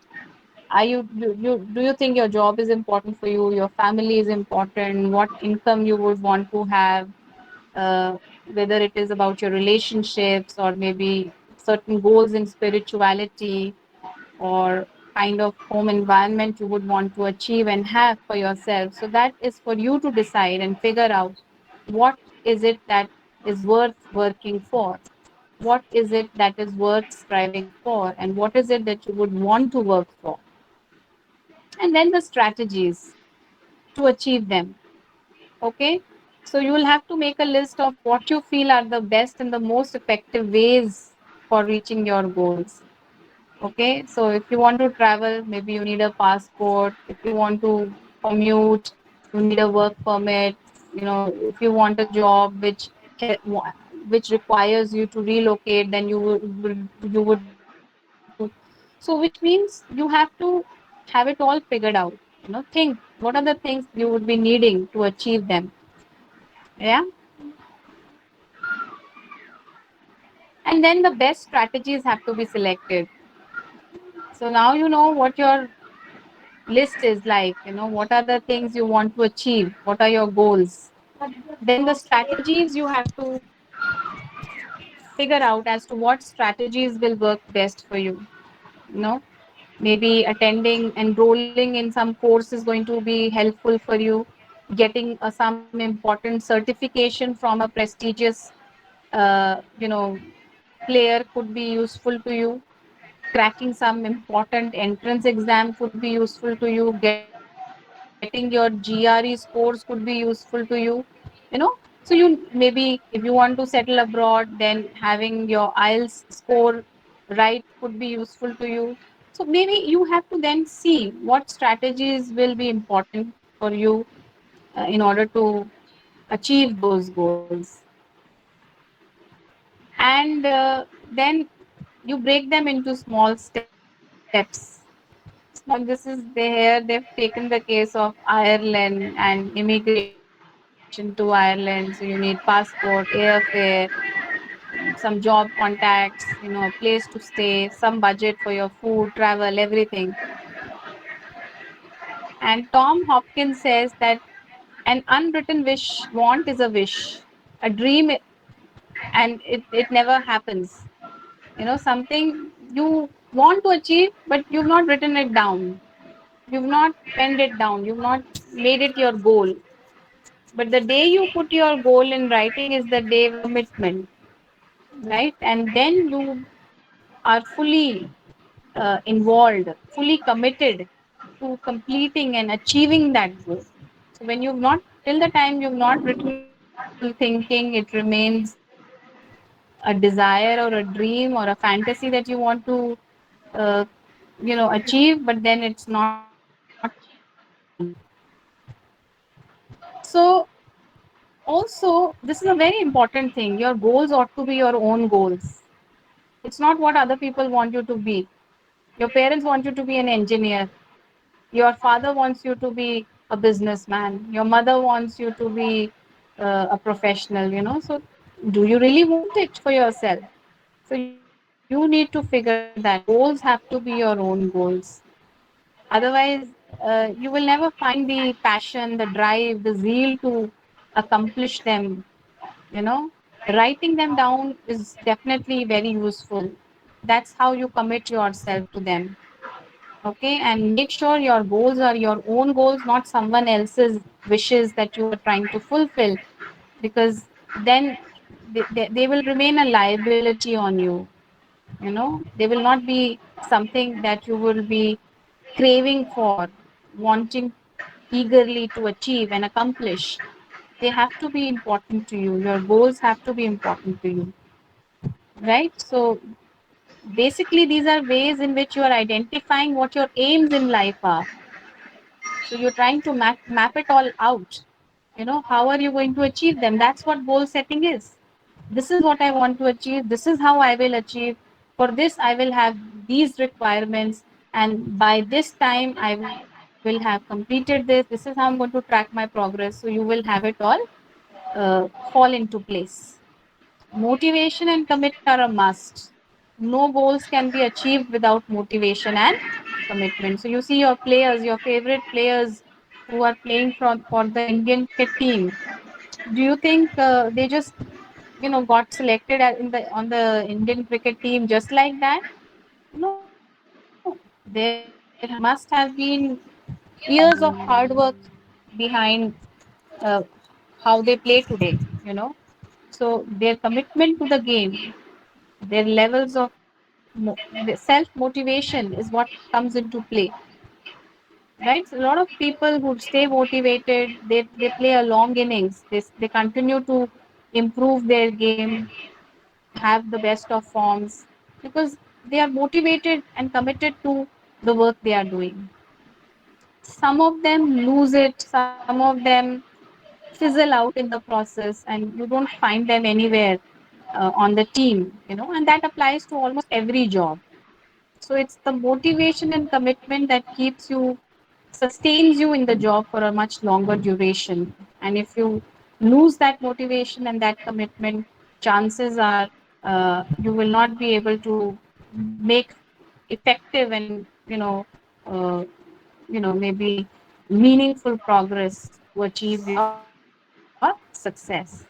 Are you do you think your job is important for you, your family is important, what income you would want to have, uh, whether it is about your relationships or maybe certain goals in spirituality, or kind of home environment you would want to achieve and have for yourself. So that is for you to decide and figure out what is it that is worth working for, what is it that is worth striving for, and what is it that you would want to work for, and then the strategies to achieve them. Okay, so you will have to make a list of what you feel are the best and the most effective ways for reaching your goals. Okay, so if you want to travel, maybe you need a passport. If you want to commute, you need a work permit. If you want a job which requires you to relocate, then you would want to. So which means you have to have it all figured out. Think what are the things you would be needing to achieve them. Yeah, and then the best strategies have to be selected. So now you know what your list is like, what are the things you want to achieve, what are your goals, then the strategies you have to figure out as to what strategies will work best for you. you know Maybe attending, enrolling in some course is going to be helpful for you. Getting some important certification from a prestigious, player could be useful to you. Cracking some important entrance exam could be useful to you. Getting your GRE scores could be useful to you. So you maybe if you want to settle abroad, then having your IELTS score right could be useful to you. So maybe you have to then see what strategies will be important for you in order to achieve those goals. And then you break them into small steps. Small, this is here they've taken the case of Ireland and immigration to Ireland. So you need passport, airfare, some job contacts, a place to stay, some budget for your food, travel, everything. And Tom Hopkins says that an unwritten want is a wish, a dream, and it never happens. Something you want to achieve, but you've not written it down. You've not penned it down. You've not made it your goal. But the day you put your goal in writing is the day of commitment, right? And then you are fully involved, fully committed to completing and achieving that goal. So when you've not, till the time you've not written it down, you're still thinking it remains a desire or a dream or a fantasy that you want to, uh, achieve, but then it's not happening. So also, this is a very important thing. Your goals ought to be your own goals. It's not what other people want you to be. Your parents want you to be an engineer. Your father wants you to be a businessman. Your mother wants you to be a professional. So, do you really want it for yourself? So, you need to figure that out. Your goals have to be your own goals. Otherwise, you will never find the passion, the drive, the zeal to accomplish them. you know Writing them down is definitely very useful. That's how you commit yourself to them. Okay, and make sure your goals are your own goals, not someone else's wishes that you are trying to fulfill, because then they will remain a liability on you. They will not be something that you will be craving for, wanting eagerly to achieve and accomplish. They have to be important to you. Your goals have to be important to you, right? So basically, these are ways in which you are identifying what your aims in life are. So you're trying to map it all out. How are you going to achieve them? That's what goal setting is. This is what I want to achieve. This is how I will achieve. For this, I will have these requirements. And by this time, I will have completed this. This is how I'm going to track my progress. So you will have it all fall into place. Motivation and commitment are a must. No goals can be achieved without motivation and commitment. So you see your players, your favorite players who are playing for the Indian cricket team. Do you think they just got selected on the Indian cricket team just like that? No, there must have been years of hard work behind uh, how they play today. So their commitment to the game, their levels of self motivation is what comes into play, right? So a lot of people who stay motivated, they play a long innings. They continue to improve their game, have the best of forms, because they are motivated and committed to the work they are doing. Some of them lose it, some of them fizzle out in the process, and you don't find them anywhere on the team, and that applies to almost every job. So it's the motivation and commitment that keeps you, sustains you in the job for a much longer duration. And if you lose that motivation and that commitment, chances are you will not be able to make effective and uh, maybe meaningful progress to achieve your success.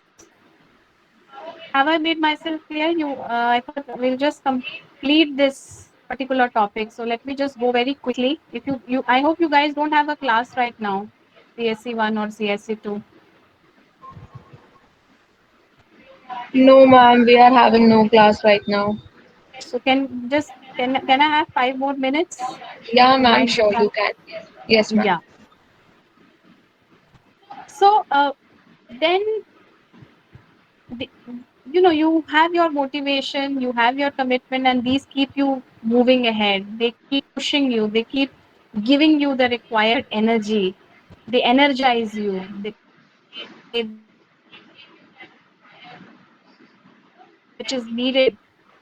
Have I made myself clear? I thought we'll just complete this particular topic. So let me just go very quickly. If you I hope you guys don't have a class right now, CSC 1 or CSC 2. No, ma'am, we are having no class right now. So can I have 5 more minutes? Yeah, Do you ma'am, mind sure with you that? can. Yes, ma'am. Yeah. So then the, you have your motivation, you have your commitment, and these keep you moving ahead. They keep pushing you, they keep giving you the required energy, they energize you, they give you that momentum which is needed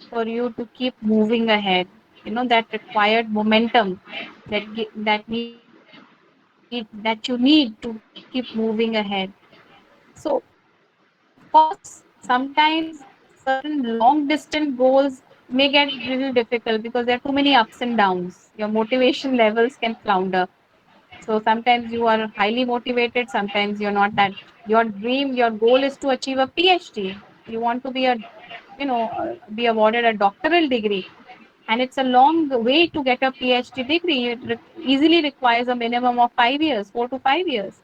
for you to keep moving ahead. That required momentum that you need to keep moving ahead. So of course, sometimes certain long distance goals may get little difficult because there are too many ups and downs. Your motivation levels can flounder. So sometimes you are highly motivated, sometimes you're not. That your dream, your goal is to achieve a PhD. You want to be awarded a doctoral degree, and it's a long way to get a PhD degree. It easily requires a minimum of 5 years, 4 to 5 years.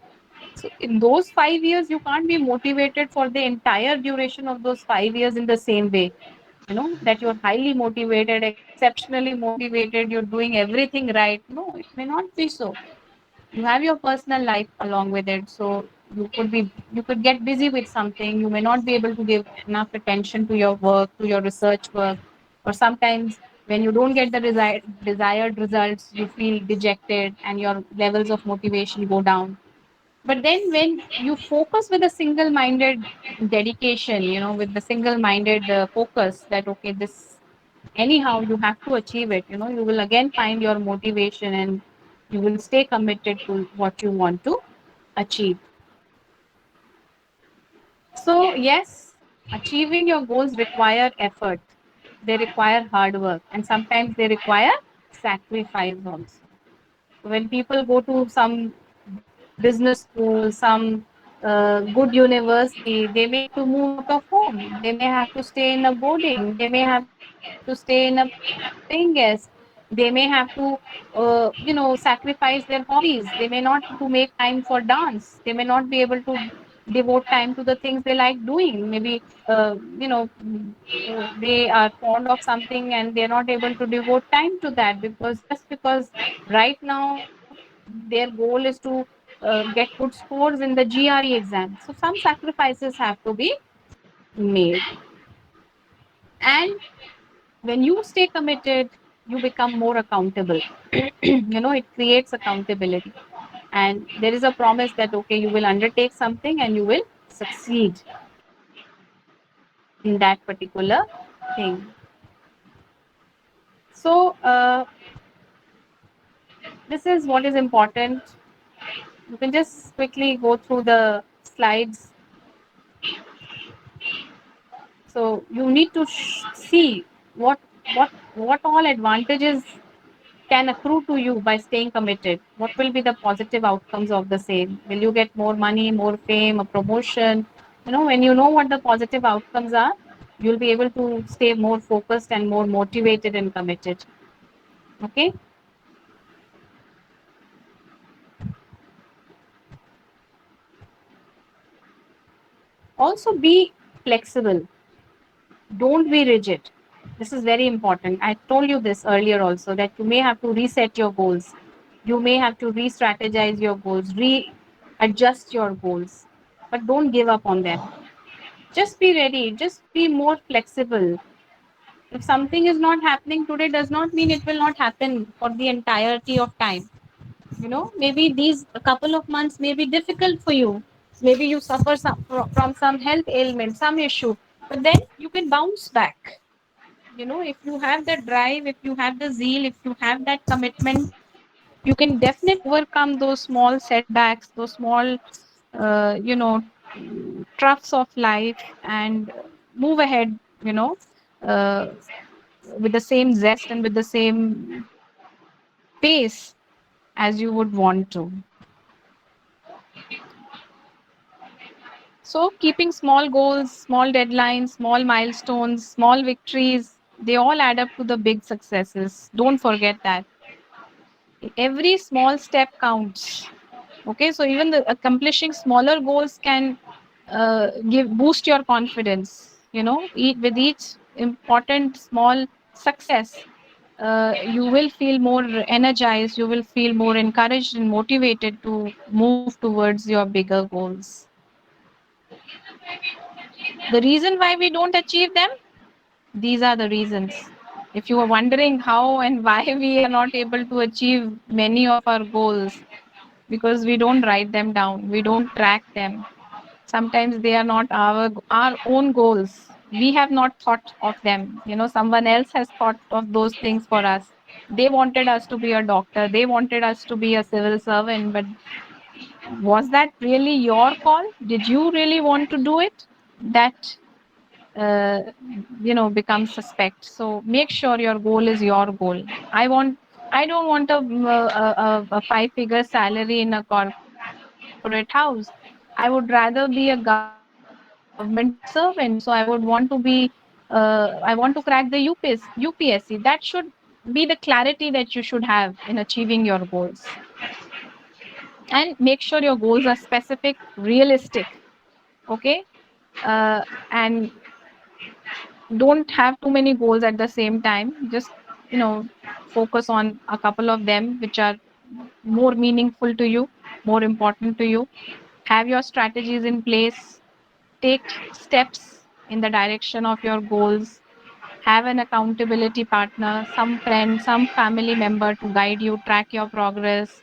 So in those 5 years, you can't be motivated for the entire duration of those 5 years in the same way. That you're highly motivated, exceptionally motivated, you're doing everything right. No, it may not be so. You have your personal life along with it. So you could get busy with something. You may not be able to give enough attention to your work, to your research work, or sometimes when you don't get the desired results, you feel dejected and your levels of motivation go down. But then when you focus with a single minded dedication, with the single minded focus that okay, this anyhow you have to achieve it, you will again find your motivation and you will stay committed to what you want to achieve. So yes, achieving your goals require effort, they require hard work, and sometimes they require sacrifice also. When people go to some business school, some good university, they may have to move out of home. They may have to stay in a boarding. They may have to stay in a paying guest. They may have to, sacrifice their hobbies. They may not to make time for dance. They may not be able to devote time to the things they like doing. Maybe, they are fond of something and they're not able to devote time to that because right now their goal is to get good scores in the GRE exam. So some sacrifices have to be made. And when you stay committed, you become more accountable. It creates accountability. And there is a promise that, okay, you will undertake something and you will succeed in that particular thing. So, this is what is important. You can just quickly go through the slides. So you need to see what what all advantages can accrue to you by staying committed. What will be the positive outcomes of the same? Will you get more money, more fame, a promotion? When you know what the positive outcomes are, you'll be able to stay more focused and more motivated and committed. Okay. Also be flexible. Don't be rigid. This is very important. I told you this earlier also that you may have to reset your goals. You may have to re strategize your goals, readjust your goals, but don't give up on them. Just be ready, just be more flexible. If something is not happening today, does not mean it will not happen for the entirety of time. Maybe these a couple of months may be difficult for you. Maybe you suffer from some health ailment, some issue, but then you can bounce back. If you have the drive, if you have the zeal, if you have that commitment, you can definitely overcome those small setbacks, those small troughs of life, and move ahead, uh, with the same zest and with the same pace as you would want to. So keeping small goals, small deadlines, small milestones, small victories, They all add up to the big successes. Don't forget that. Every small step counts. Okay, so even the accomplishing smaller goals can give boost your confidence. With each important small success, you will feel more energized, you will feel more encouraged and motivated to move towards your bigger goals. The reason why we don't achieve them, these are the reasons. If you are wondering how and why we are not able to achieve many of our goals, because we don't write them down, we don't track them. Sometimes they are not our own goals. We have not thought of them. Someone else has thought of those things for us. They wanted us to be a doctor, they wanted us to be a civil servant, but was that really your call? Did you really want to do it? That uh, becomes suspect. So make sure your goal is your goal. I don't want a 5-figure salary in a corporate house. I would rather be a government servant. So I want to crack the UPSC. That should be the clarity that you should have in achieving your goals. And make sure your goals are specific, realistic. Okay. And don't have too many goals at the same time. Just you know focus on a couple of them which are more meaningful to you, more important to you. Have your strategies in place. Take steps in the direction of your goals. Have an accountability partner, some friend, some family member to guide you, track your progress.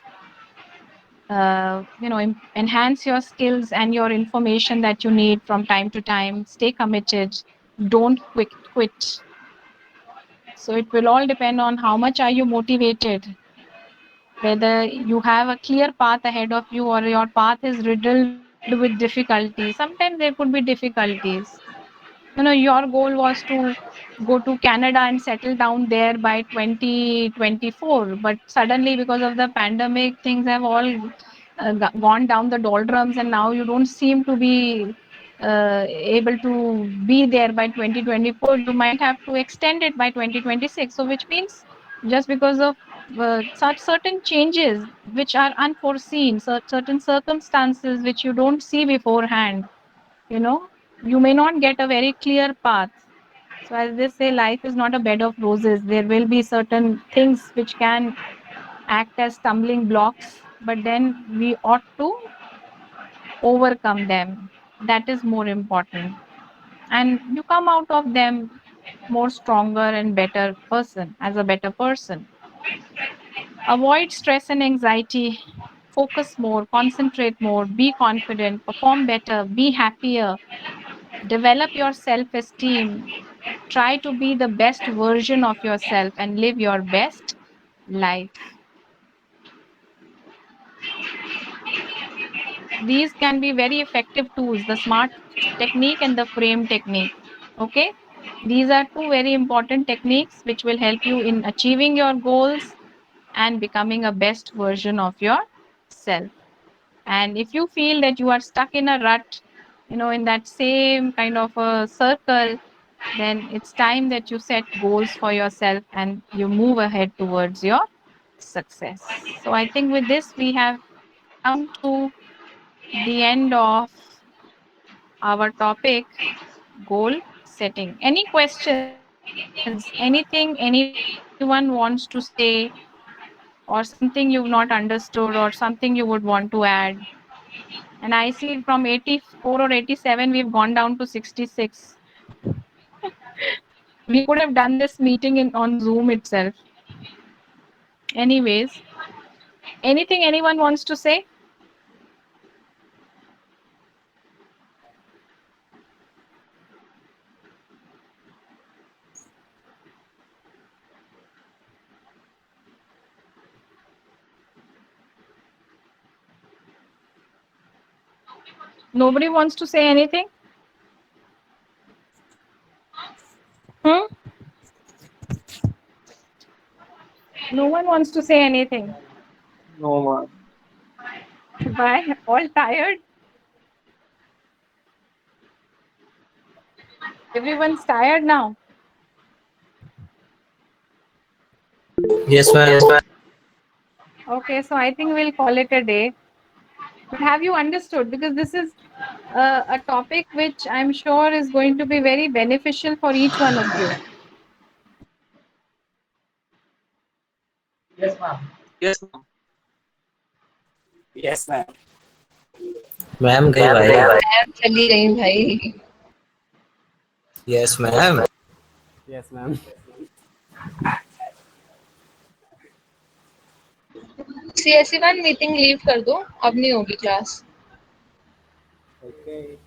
Enhance your skills and your information that you need from time to time. Stay committed. Don't quit. So it will all depend on how much are you motivated, whether you have a clear path ahead of you or your path is riddled with difficulties. Sometimes there could be difficulties. Your goal was to go to Canada and settle down there by 2024, but suddenly because of the pandemic things have all gone down the doldrums, and now you don't seem to be able to be there by 2024. You might have to extend it by 2026. So which means just because of such certain changes which are unforeseen, certain circumstances which you don't see beforehand, you know you may not get a very clear path. So as they say, life is not a bed of roses. There will be certain things which can act as stumbling blocks, but then we ought to overcome them. That is more important, and you come out of them more stronger and better person, as a better person. Avoid stress and anxiety. Focus more, concentrate more, be confident, perform better, be happier, develop your self esteem. Try to be the best version of yourself and live your best life. These can be very effective tools, the SMART technique and the frame technique. Okay, these are two very important techniques which will help you in achieving your goals and becoming a best version of yourself. And if you feel that you are stuck in a rut, in that same kind of a circle, then it's time that you set goals for yourself and you move ahead towards your success. So I think with this, we have come to the end of our topic, goal setting. Any questions? Anything anyone wants to say, or something you've not understood, or something you would want to add? And I see from 84 or 87, we've gone down to 66. We could have done this meeting on Zoom itself. Anyways, anything anyone wants to say? Nobody wants to say anything? Hmm? No one wants to say anything. No, ma'am. Why? All tired? Everyone's tired now. Yes, ma'am. Okay, so I think we'll call it a day. But have you understood? Because this is a topic which I'm sure is going to be very beneficial for each one of you. Yes, ma'am. Yes, ma'am. Ma'am गई भाई. मैं चली गई भाई. Yes, ma'am. Yes, ma'am. CSE 1 meeting leave कर दो, अब नहीं होगी क्लास. Okay.